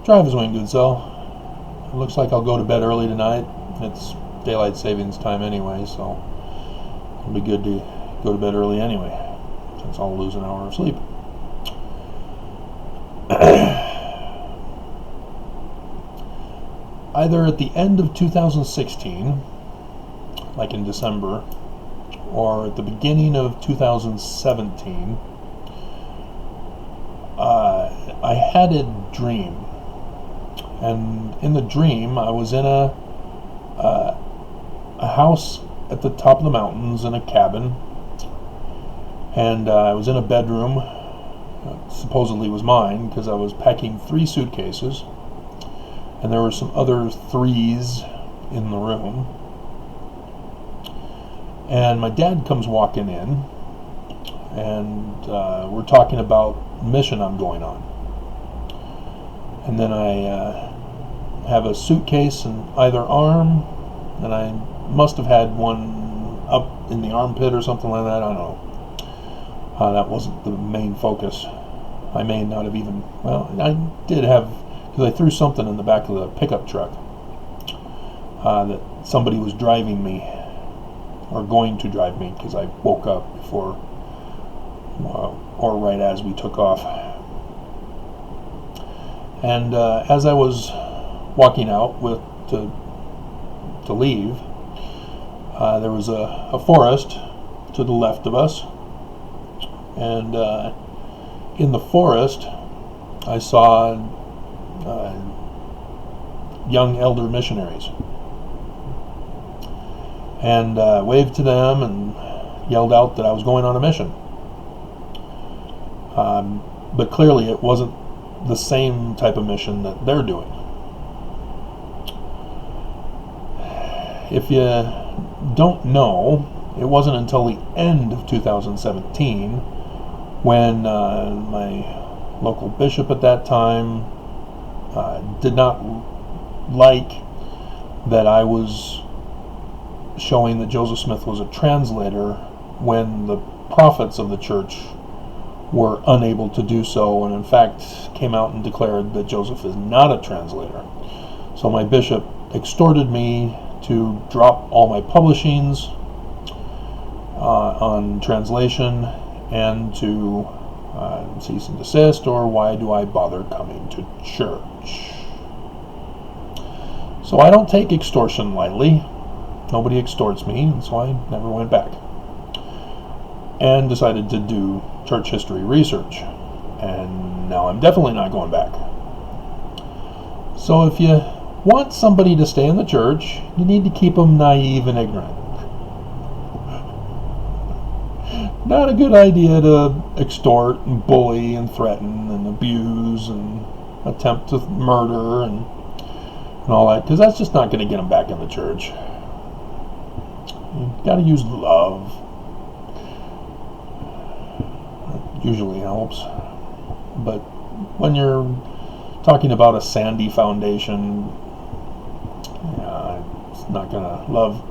Drivers Wing Goodsell. It looks like I'll go to bed early tonight. It's daylight savings time anyway, so it'll be good to go to bed early anyway, since I'll lose an hour of sleep. Either at the end of 2016, like in December, or at the beginning of 2017, I had a dream. And in the dream, I was in a house at the top of the mountains in a cabin, and I was in a bedroom, supposedly was mine, because I was packing 3 suitcases, and there were some other 3s in the room. And my dad comes walking in, and we're talking about mission I'm going on. And then I have a suitcase in either arm, and I must have had one up in the armpit or something like that. I don't know. That wasn't the main focus. I may not have even, well, I did have, because I threw something in the back of the pickup truck that somebody was driving me, or going to drive me, because I woke up before, or right as we took off. And as I was walking out to leave, there was a forest to the left of us, and in the forest I saw young elder missionaries, and waved to them and yelled out that I was going on a mission. But clearly it wasn't the same type of mission that they're doing. If you don't know, it wasn't until the end of 2017 when my local bishop at that time did not like that I was showing that Joseph Smith was a translator when the prophets of the church were unable to do so, and in fact came out and declared that Joseph is not a translator. So my bishop extorted me to drop all my publishings on translation, and to cease and desist, or why do I bother coming to church? So I don't take extortion lightly. Nobody extorts me, and so I never went back. And decided to do church history research. And now I'm definitely not going back. So if you want somebody to stay in the church, you need to keep them naive and ignorant. Not a good idea to extort and bully and threaten and abuse and attempt to murder and all that, because that's just not going to get them back in the church. You've got to use love. That usually helps. But when you're talking about a sandy foundation, it's not going to, love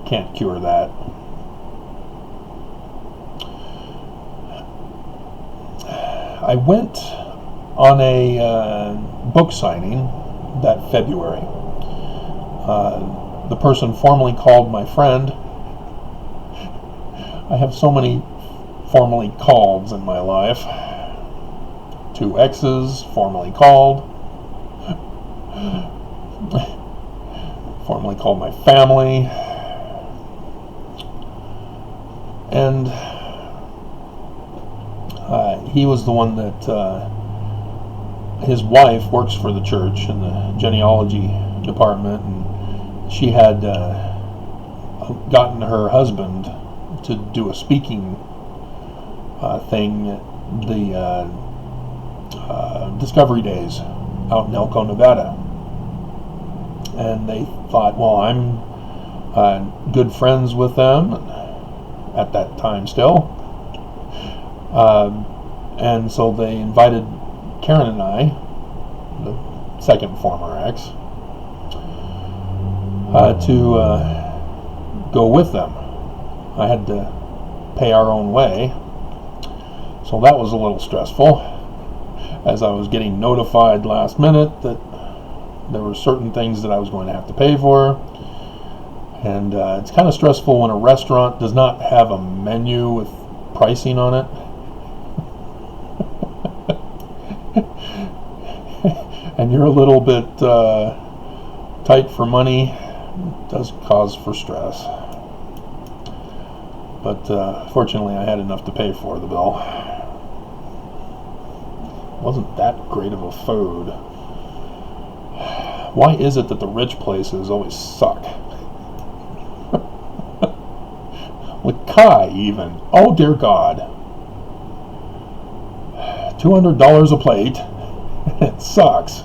can't cure that. I went on a book signing that February. The person formally called my friend. I have so many formally calleds in my life. 2 exes, formally called. Formally called my family. And he was the one that his wife works for the church in the genealogy department, and she had gotten her husband to do a speaking thing at the Discovery Days out in Elko, Nevada. And they thought, well, I'm good friends with them at that time still. And so they invited Karen and I, the second former ex, to go with them. I had to pay our own way, so that was a little stressful. as I was getting notified last minute that there were certain things that I was going to have to pay for. And it's kind of stressful when a restaurant does not have a menu with pricing on it. And you're a little bit tight for money. It does cause for stress. But fortunately I had enough to pay for the bill. It wasn't that great of a food. Why is it that the rich places always suck? With Kai even. Oh dear God. $200 a plate. It sucks.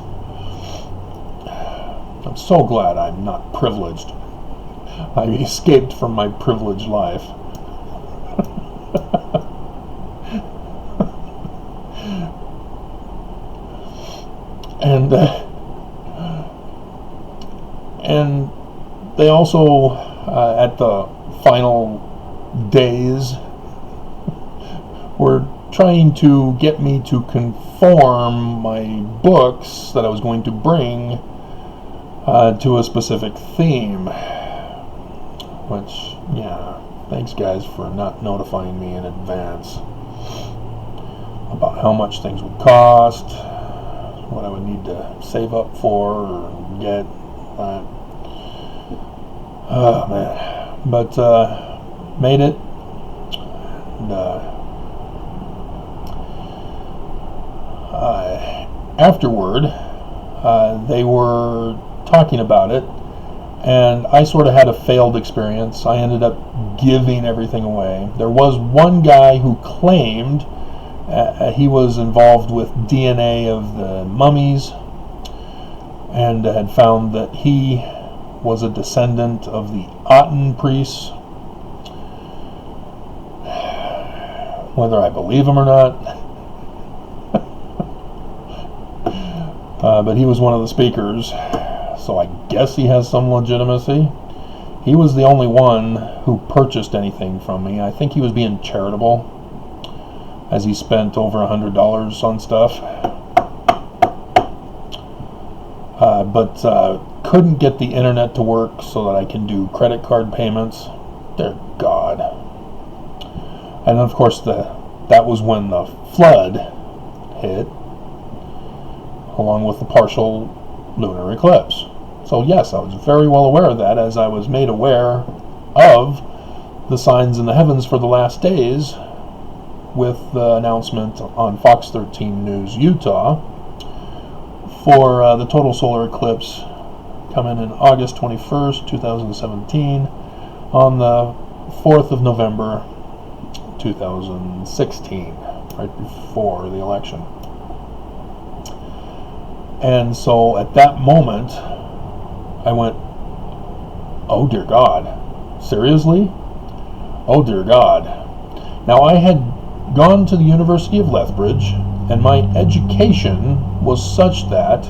I'm so glad I'm not privileged. I escaped from my privileged life. And they also, at the final days, were trying to get me to conform my books that I was going to bring to a specific theme. Which, yeah, thanks guys for not notifying me in advance about how much things would cost, what I would need to save up for or get. Oh man, but made it. And, afterward, they were talking about it, and I sort of had a failed experience. I ended up giving everything away. There was one guy who claimed he was involved with DNA of the mummies, and had found that he was a descendant of the Aten priests. Whether I believe him or not, but he was one of the speakers, so I guess he has some legitimacy. He was the only one who purchased anything from me. I think he was being charitable, as he spent over $100 on stuff. But couldn't get the internet to work so that I can do credit card payments. Dear God. And of course that was when the flood hit, along with the partial lunar eclipse. So yes, I was very well aware of that, as I was made aware of the signs in the heavens for the last days with the announcement on Fox 13 News Utah for the total solar eclipse coming in August 21st, 2017 on the 4th of November 2016, right before the election. And so at that moment I went, oh dear God, seriously? Oh dear God. Now I had gone to the University of Lethbridge, and my education was such that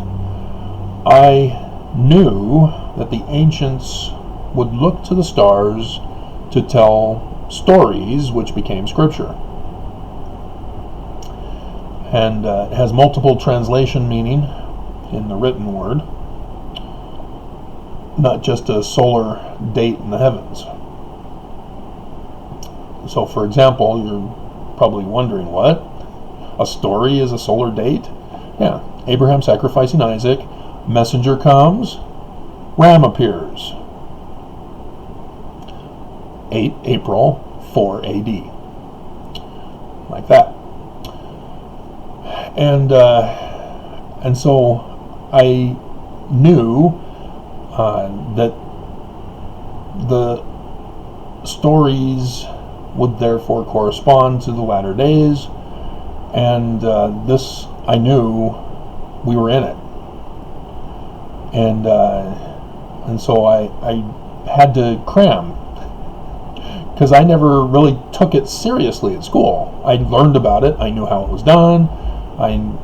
I knew that the ancients would look to the stars to tell stories which became scripture. And it has multiple translation meaning in the written word, not just a solar date in the heavens. So for example, you're probably wondering, what? A story is a solar date? Yeah. Abraham sacrificing Isaac, messenger comes, ram appears. 8 April 4 AD. Like that. And so I knew that the stories would therefore correspond to the latter days, and this, I knew we were in it. And so I had to cram, because I never really took it seriously at school. I learned about it, I knew how it was done, and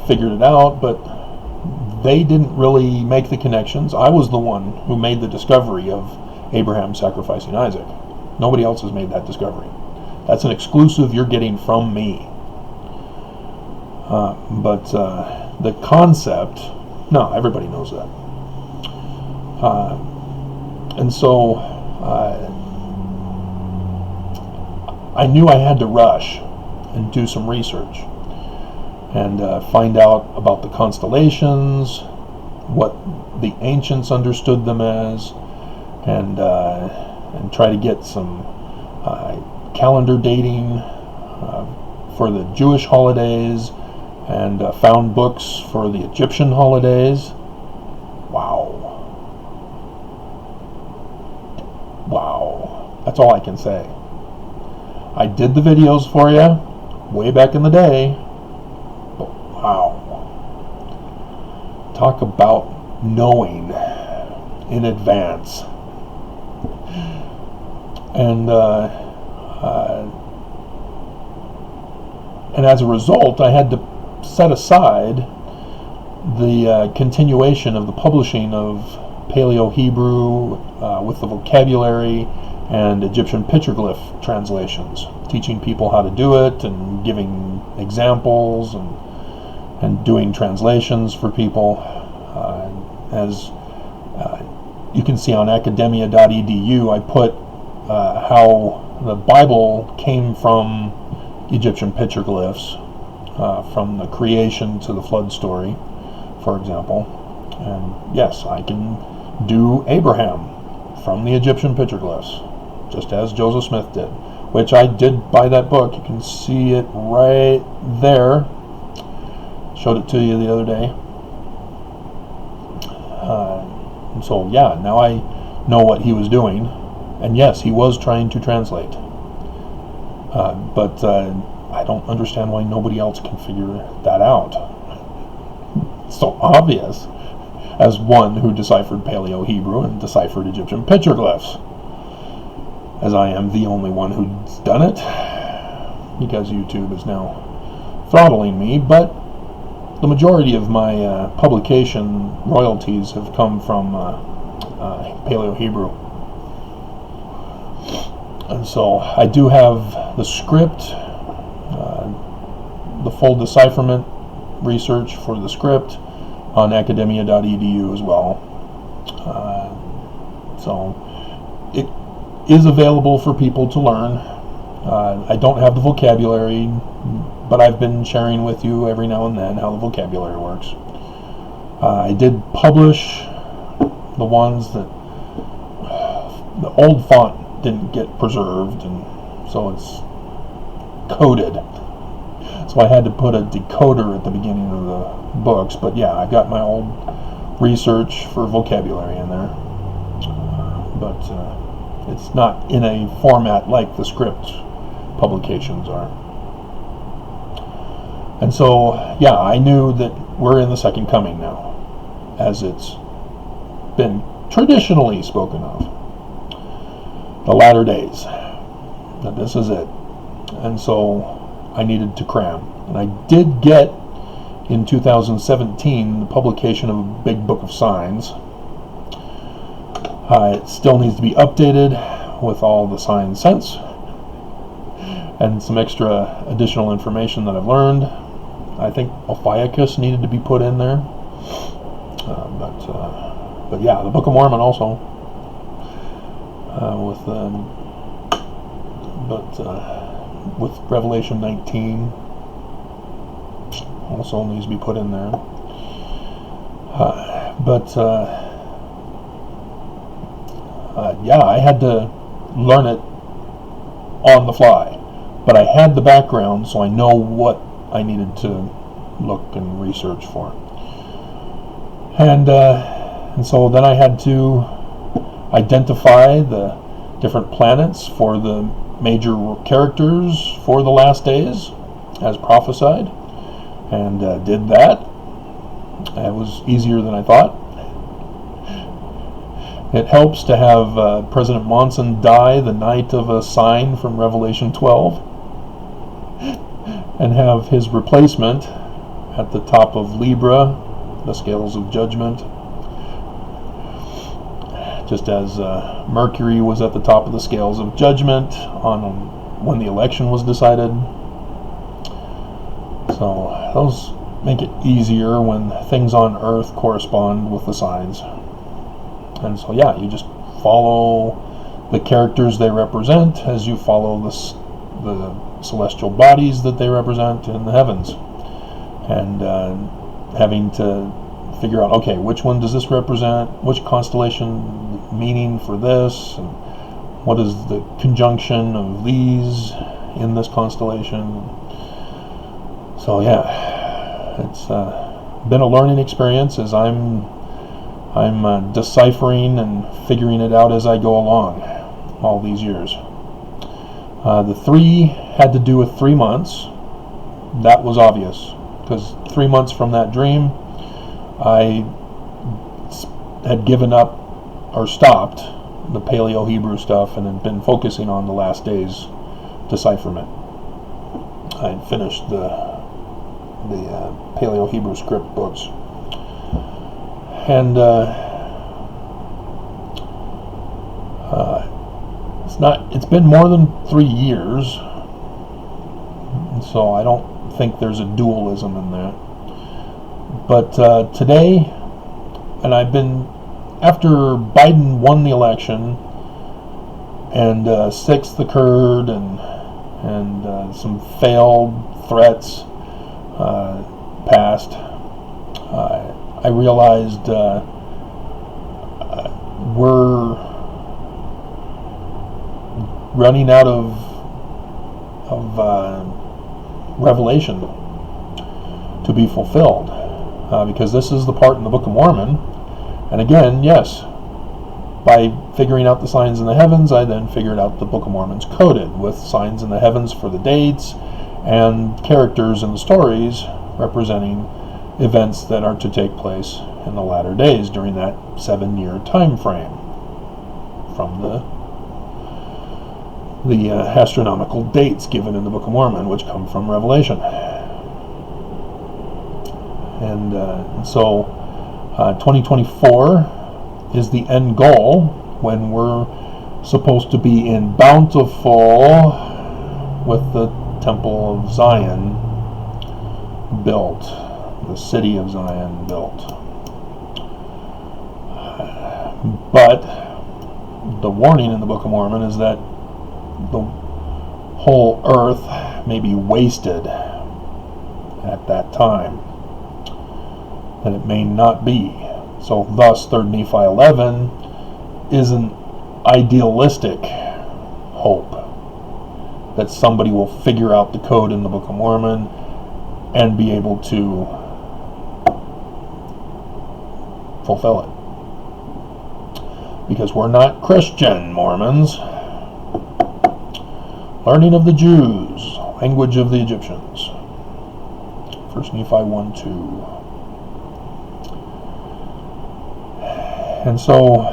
figured it out, but they didn't really make the connections. I was the one who made the discovery of Abraham sacrificing Isaac. Nobody else has made that discovery. That's an exclusive you're getting from me. But the concept, no, everybody knows that. And so I knew I had to rush and do some research and find out about the constellations, what the ancients understood them as, and try to get some calendar dating for the Jewish holidays, and found books for the Egyptian holidays. Wow. That's all I can say. I did the videos for you way back in the day, but wow. Talk about knowing in advance. And as a result, I had to set aside the continuation of the publishing of Paleo-Hebrew with the vocabulary and Egyptian petroglyph translations, teaching people how to do it and giving examples and doing translations for people. As you can see on academia.edu, I put how the Bible came from Egyptian petroglyphs, from the creation to the flood story, for example. And yes, I can do Abraham from the Egyptian petroglyphs, just as Joseph Smith did, which I did buy that book. You can see it right there. Showed it to you the other day. And so, yeah, now I know what he was doing. And yes, he was trying to translate. But I don't understand why nobody else can figure that out. It's so obvious, as one who deciphered Paleo-Hebrew and deciphered Egyptian petroglyphs, as I am the only one who's done it, because YouTube is now throttling me. But the majority of my publication royalties have come from Paleo-Hebrew. And so I do have the script, the full decipherment research for the script on academia.edu as well. So it is available for people to learn. I don't have the vocabulary, but I've been sharing with you every now and then how the vocabulary works. I did publish the ones that the old font didn't get preserved, and so it's coded. So I had to put a decoder at the beginning of the books. But yeah, I got my old research for vocabulary in there. But it's not in a format like the script publications are. And so, yeah, I knew that we're in the second coming now, as it's been traditionally spoken of. The latter days. That this is it. And so I needed to cram. And I did get, in 2017, the publication of a big book of signs. It still needs to be updated with all the sign sense and some extra additional information that I've learned. I think Ophiuchus needed to be put in there. But yeah, the Book of Mormon also. With Revelation 19 also needs to be put in there. Yeah, I had to learn it on the fly, but I had the background, so I know what I needed to look and research for. And so then I had to identify the different planets for the major characters for the last days, as prophesied, and did that. It was easier than I thought. It helps to have President Monson die the night of a sign from Revelation 12 and have his replacement at the top of Libra, the scales of judgment, just as Mercury was at the top of the scales of judgment when the election was decided. So those make it easier when things on Earth correspond with the signs. And so yeah, you just follow the characters they represent as you follow the celestial bodies that they represent in the heavens. And having to figure out, okay, which one does this represent, which constellation meaning for this, and what is the conjunction of these in this constellation. So yeah, it's been a learning experience as I'm deciphering and figuring it out as I go along all these years. The 3 had to do with 3 months. That was obvious, because 3 months from that dream, I had given up or stopped the Paleo-Hebrew stuff and had been focusing on the last days decipherment. I had finished the Paleo-Hebrew script books. And it's been more than 3 years, so I don't think there's a dualism in that. But today, and I've been, after Biden won the election and 6th occurred and some failed threats passed, I realized we're running out of revelation to be fulfilled, because this is the part in the Book of Mormon. And again, yes, by figuring out the signs in the heavens, I then figured out the Book of Mormon's coded with signs in the heavens for the dates and characters in the stories representing events that are to take place in the latter days during that 7-year time frame from the astronomical dates given in the Book of Mormon, which come from Revelation. And so 2024 is the end goal, when we're supposed to be in Bountiful with the Temple of Zion built, the city of Zion built. But the warning in the Book of Mormon is that the whole earth may be wasted at that time, that it may not be. So thus 3 Nephi 11 is an idealistic hope that somebody will figure out the code in the Book of Mormon and be able to fulfill it. Because we're not Christian Mormons. Learning of the Jews, language of the Egyptians. 1 Nephi 1:2. And so,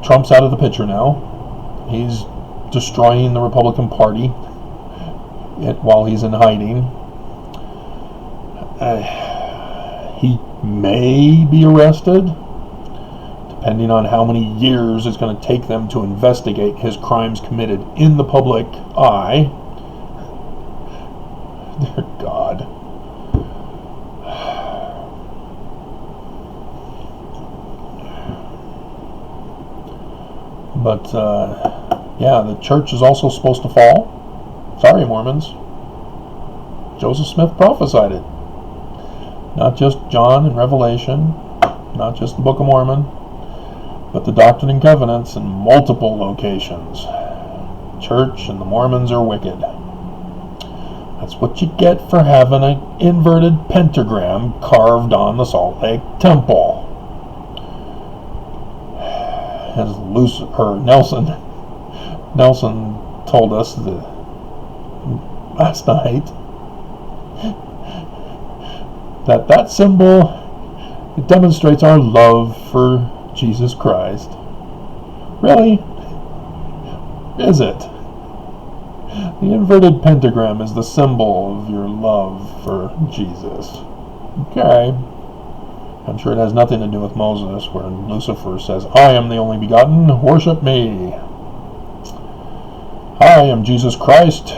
Trump's out of the picture now. He's destroying the Republican Party while he's in hiding. He may be arrested, depending on how many years it's going to take them to investigate his crimes committed in the public eye. Dear God. But, the church is also supposed to fall. Sorry, Mormons. Joseph Smith prophesied it. Not just John and Revelation, not just the Book of Mormon, but the Doctrine and Covenants in multiple locations. Church and the Mormons are wicked. That's what you get for having an inverted pentagram carved on the Salt Lake Temple. As Nelson told us last night, that symbol, it demonstrates our love for Jesus Christ. Really? Is it? The inverted pentagram is the symbol of your love for Jesus. Okay. I'm sure it has nothing to do with Moses, where Lucifer says, I am the only begotten, worship me. I am Jesus Christ.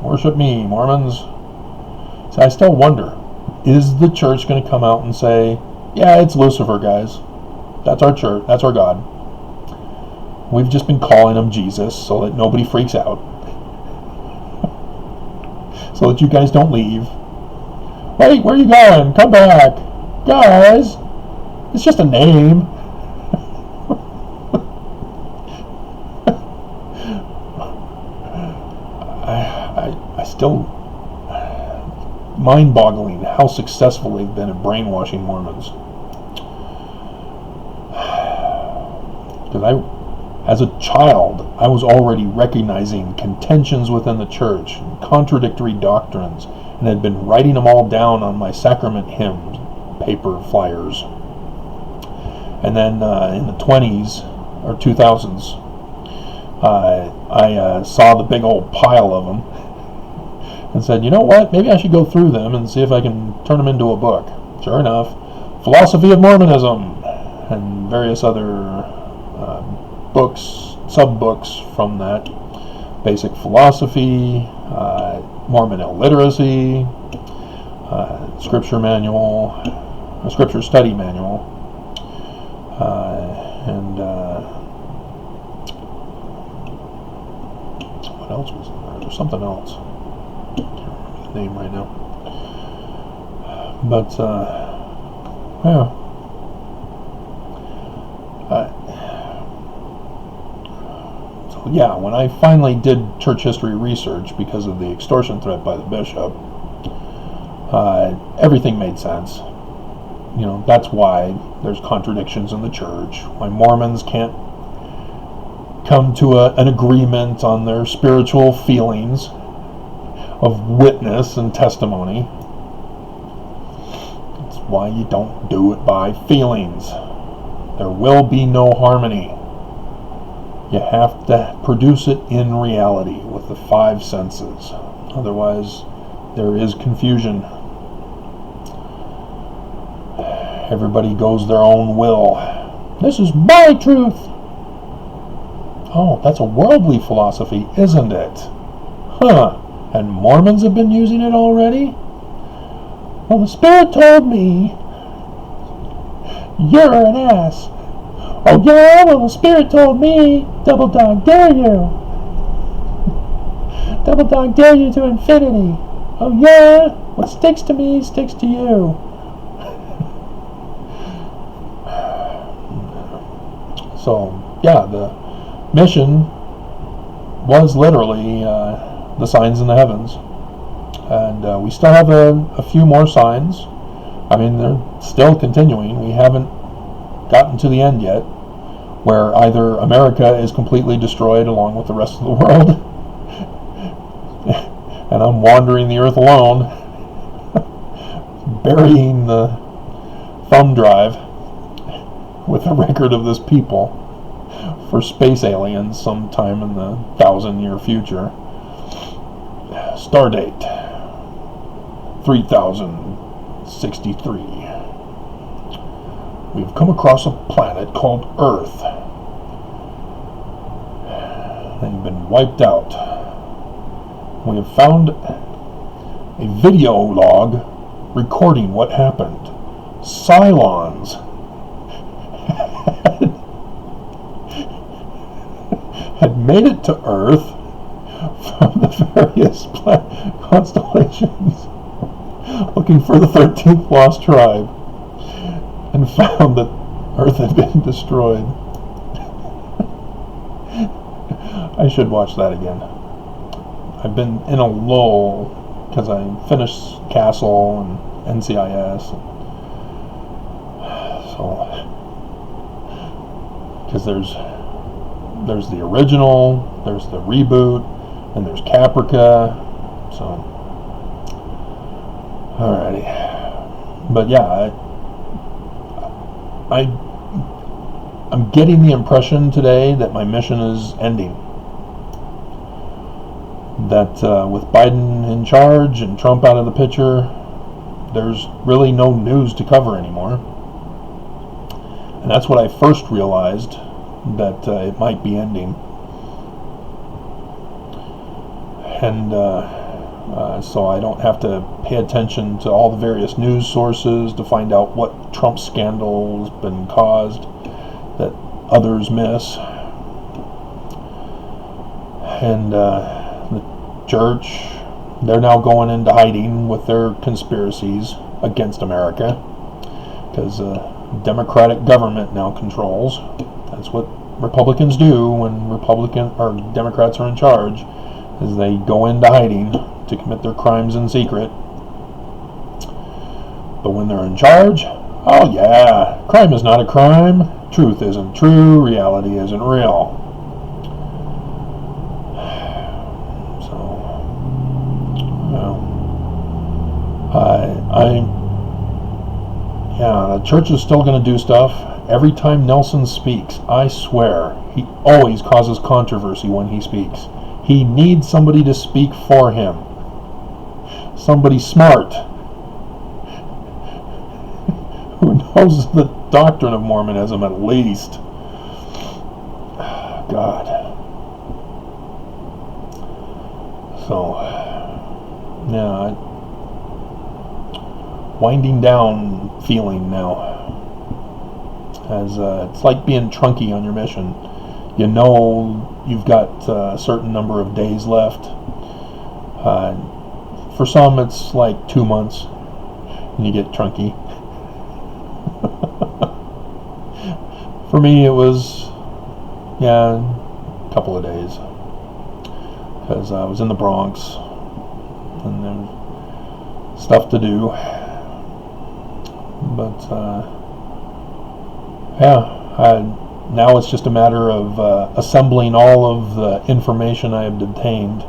Worship me, Mormons. So I still wonder, is the church going to come out and say, yeah, it's Lucifer, guys. That's our church. That's our God. We've just been calling him Jesus so that nobody freaks out. So that you guys don't leave. Wait, where are you going? Come back. Guys, it's just a name. I still, mind-boggling how successful they've been at brainwashing Mormons. Because as a child, I was already recognizing contentions within the church, contradictory doctrines, and had been writing them all down on my sacrament hymn paper flyers. And then in the 20s or 2000s, I saw the big old pile of them and said, you know what, maybe I should go through them and see if I can turn them into a book. Sure enough, Philosophy of Mormonism and various other books, sub-books from that. Basic Philosophy, Mormon Illiteracy, Scripture Manual, Scripture Study Manual, and what else was in there? There's something else. I can't remember the name right now. But, yeah. Yeah, when I finally did church history research because of the extortion threat by the bishop, everything made sense. You know, that's why there's contradictions in the church, why Mormons can't come to an agreement on their spiritual feelings of witness and testimony. That's why you don't do it by feelings. There will be no harmony. You have to produce it in reality with the five senses. Otherwise, there is confusion. Everybody goes their own will. This is my truth. Oh, that's a worldly philosophy, isn't it? Huh. And Mormons have been using it already? Well, the Spirit told me. You're an ass. Oh yeah, well the Spirit told me, double dog dare you. Double dog dare you to infinity. Oh yeah, what sticks to me sticks to you. So, yeah, the mission was literally the signs in the heavens. And we still have a few more signs. I mean, they're still continuing. We haven't gotten to the end yet, where either America is completely destroyed along with the rest of the world, and I'm wandering the earth alone, burying the thumb drive with a record of this people for space aliens sometime in the 1,000-year future. Stardate 3063. We've come across a planet called Earth. They've been wiped out. We have found a video log recording what happened. Cylons had made it to Earth from the various constellations looking for the 13th lost tribe, and found that Earth had been destroyed. I should watch that again. I've been in a lull because I finished Castle and NCIS. So, because there's the original, there's the reboot, and there's Caprica. So, alrighty. But yeah, I'm getting the impression today that my mission is ending. That with Biden in charge and Trump out of the picture, there's really no news to cover anymore. And that's what I first realized, that it might be ending. and so I don't have to pay attention to all the various news sources to find out what Trump scandal has been caused that others miss. And the church, they're now going into hiding with their conspiracies against America, because Democratic government now controls. That's what Republicans do when Democrats are in charge, is they go into hiding to commit their crimes in secret. But when they're in charge, oh yeah, crime is not a crime, truth isn't true, reality isn't real. So, the church is still going to do stuff. Every time Nelson speaks, I swear, he always causes controversy when he speaks. He needs somebody to speak for him. Somebody smart who knows the doctrine of Mormonism at least. God. So, yeah, winding down feeling now. As it's like being trunky on your mission. You know you've got a certain number of days left. For some, it's like 2 months, and you get trunky. For me, it was, a couple of days, because I was in the Bronx, and there's stuff to do. But now it's just a matter of assembling all of the information I have obtained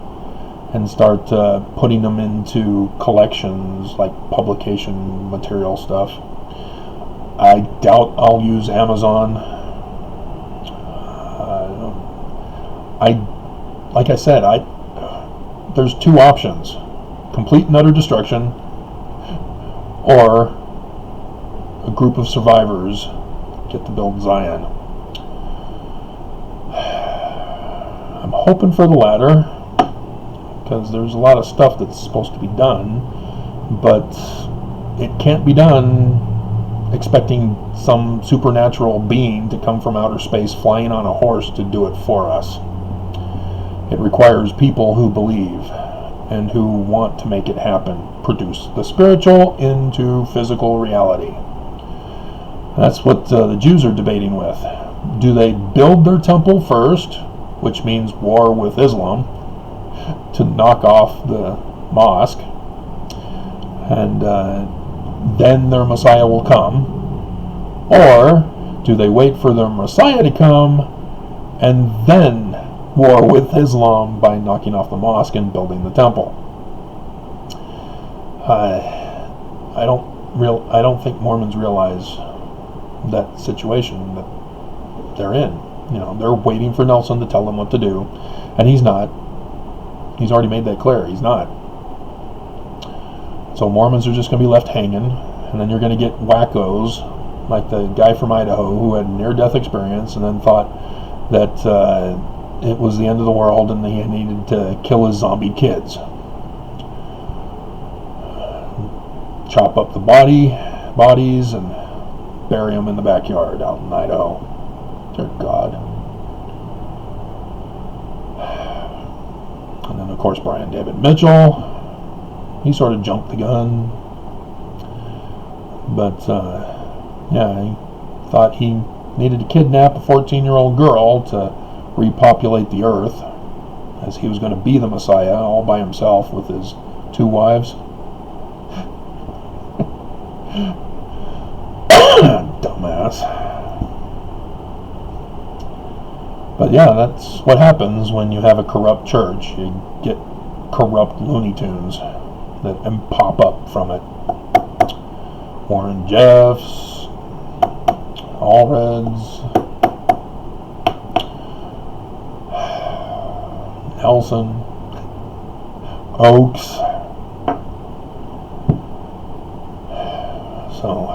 and start putting them into collections, like publication material stuff. I doubt I'll use Amazon. Like I said, there's two options: complete and utter destruction, or a group of survivors get to build Zion. I'm hoping for the latter, because there's a lot of stuff that's supposed to be done, but it can't be done expecting some supernatural being to come from outer space flying on a horse to do it for us. It requires people who believe and who want to make it happen, produce the spiritual into physical reality. That's what the Jews are debating with. Do they build their temple first, which means war with Islam, to knock off the mosque, and then their Messiah will come? Or do they wait for their Messiah to come and then war with Islam by knocking off the mosque and building the temple? I don't think Mormons realize that situation that they're in. They're waiting for Nelson to tell them what to do, and he's not. He's already made that clear. He's not. So Mormons are just going to be left hanging, and then you're going to get wackos like the guy from Idaho who had a near-death experience and then thought that it was the end of the world and he needed to kill his zombie kids. Chop up the bodies and bury them in the backyard out in Idaho. Dear God. And then, of course, Brian David Mitchell. He sort of jumped the gun. But, he thought he needed to kidnap a 14-year-old girl to repopulate the earth, as he was going to be the Messiah all by himself with his 2 wives. Dumbass. But that's what happens when you have a corrupt church. You get corrupt Looney Tunes that pop up from it. Warren Jeffs, Allreds, Nelson, Oaks. So,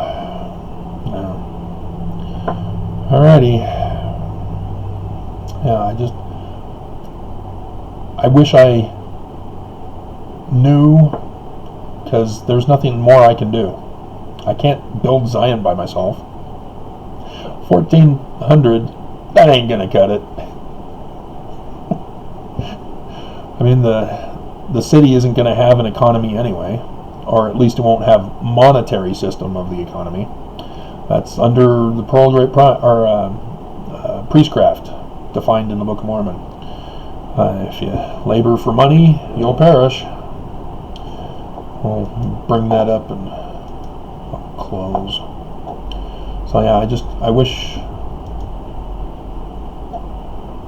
alrighty. I wish I new, because there's nothing more I can do. I can't build Zion by myself. 1,400, that ain't gonna cut it. I mean, the city isn't gonna have an economy anyway, or at least it won't have monetary system of the economy. That's under the Pearl Great priestcraft defined in the Book of Mormon. If you labor for money, you'll perish. We'll bring that up and I'll close. So yeah, I wish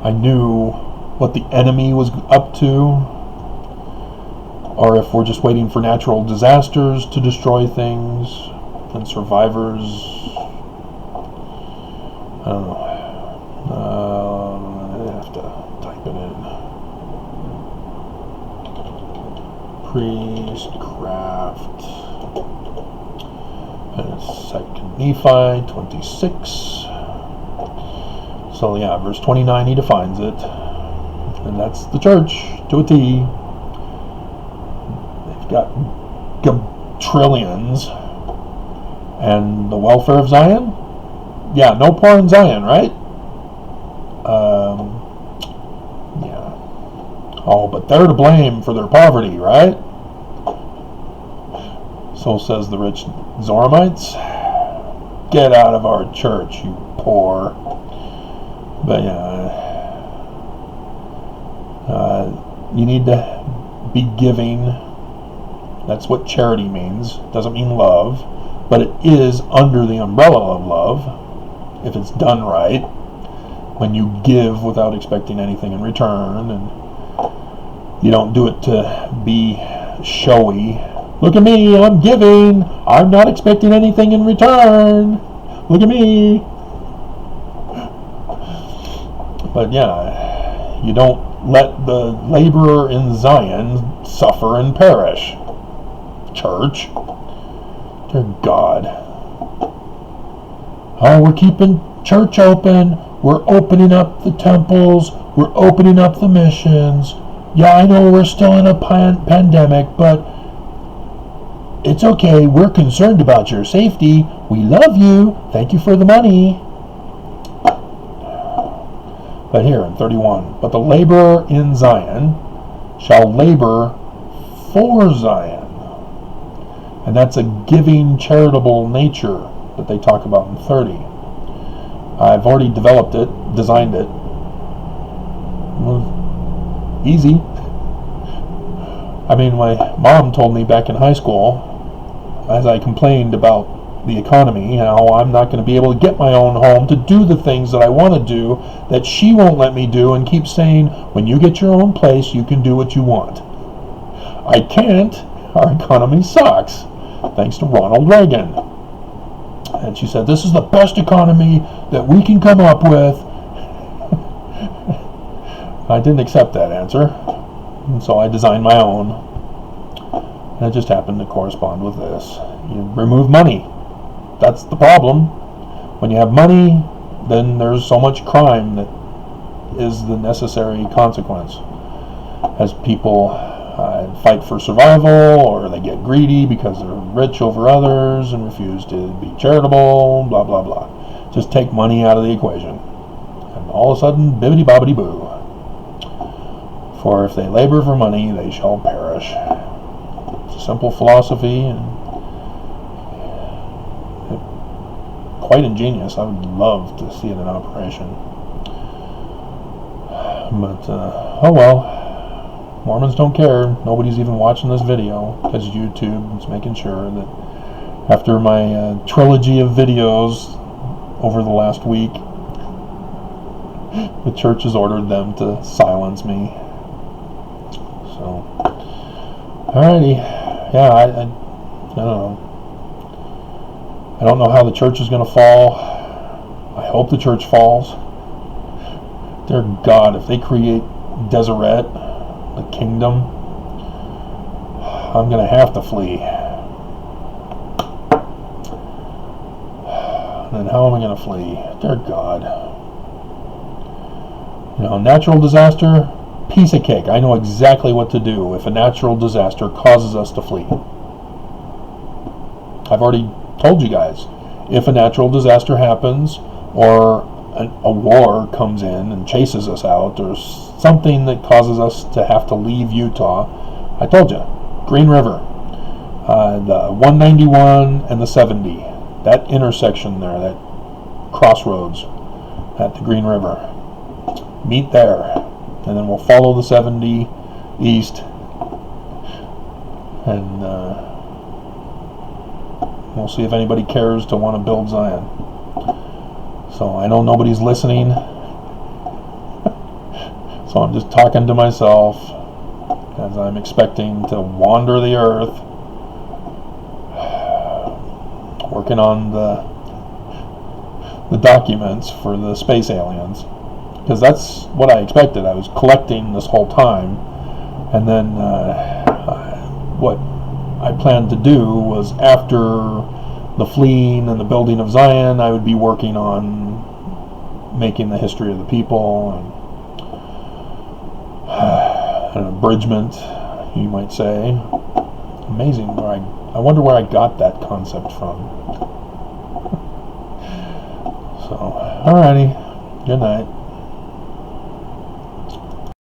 I knew what the enemy was up to, or if we're just waiting for natural disasters to destroy things and survivors. I don't know. I have to type it in. Priestcraft. And it's 2 Nephi 26. So yeah, verse 29, he defines it. And that's the church to a T. They've got trillions. And the welfare of Zion? Yeah, no poor in Zion, right? Yeah. Oh, but they're to blame for their poverty, right? So says the rich Zoramites. Get out of our church, you poor. But yeah, you need to be giving. That's what charity means. Doesn't mean love, but it is under the umbrella of love if it's done right. When you give without expecting anything in return, and you don't do it to be showy. Look at me, I'm giving. I'm not expecting anything in return. Look at me. But yeah, you don't let the laborer in Zion suffer and perish. Church. Dear God. Oh, we're keeping church open. We're opening up the temples. We're opening up the missions. Yeah, I know we're still in a pandemic, but it's okay. We're concerned about your safety. We love you. Thank you for the money. But here in 31, but the laborer in Zion shall labor for Zion. And that's a giving, charitable nature that they talk about in 30. I've already developed it, designed it. Easy. I mean, my mom told me back in high school, as I complained about the economy, how I'm not going to be able to get my own home to do the things that I want to do, that she won't let me do, and keeps saying, when you get your own place, you can do what you want. I can't. Our economy sucks. Thanks to Ronald Reagan. And she said, this is the best economy that we can come up with. I didn't accept that answer, and so I designed my own. And it just happened to correspond with this. You remove money. That's the problem. When you have money, then there's so much crime that is the necessary consequence. As people fight for survival, or they get greedy because they're rich over others and refuse to be charitable, blah, blah, blah. Just take money out of the equation. And all of a sudden, bibbidi-bobbidi boo. For if they labor for money, they shall perish. It's a simple philosophy, and quite ingenious. I would love to see it in operation. But, oh well. Mormons don't care. Nobody's even watching this video, because YouTube is making sure that after my trilogy of videos over the last week, the church has ordered them to silence me. So, alrighty. Yeah, I don't know. I don't know how the church is going to fall. I hope the church falls. Dear God, if they create Deseret, the kingdom, I'm going to have to flee. And then how am I going to flee? Dear God. You know, natural disaster, piece of cake. I know exactly what to do if a natural disaster causes us to flee. I've already told you guys, if a natural disaster happens or a war comes in and chases us out, or something that causes us to have to leave Utah, I told you, Green River, the 191 and the 70, that intersection there, that crossroads at the Green River. Meet there, and then we'll follow the 70 east, and we'll see if anybody cares to want to build Zion. So I know nobody's listening, so I'm just talking to myself as I'm expecting to wander the earth, working on the documents for the space aliens, because that's what I expected. I was collecting this whole time, and then what I planned to do was, after the fleeing and the building of Zion, I would be working on making the history of the people and an abridgment, you might say. Amazing. I wonder where I got that concept from. So, alrighty. Good night.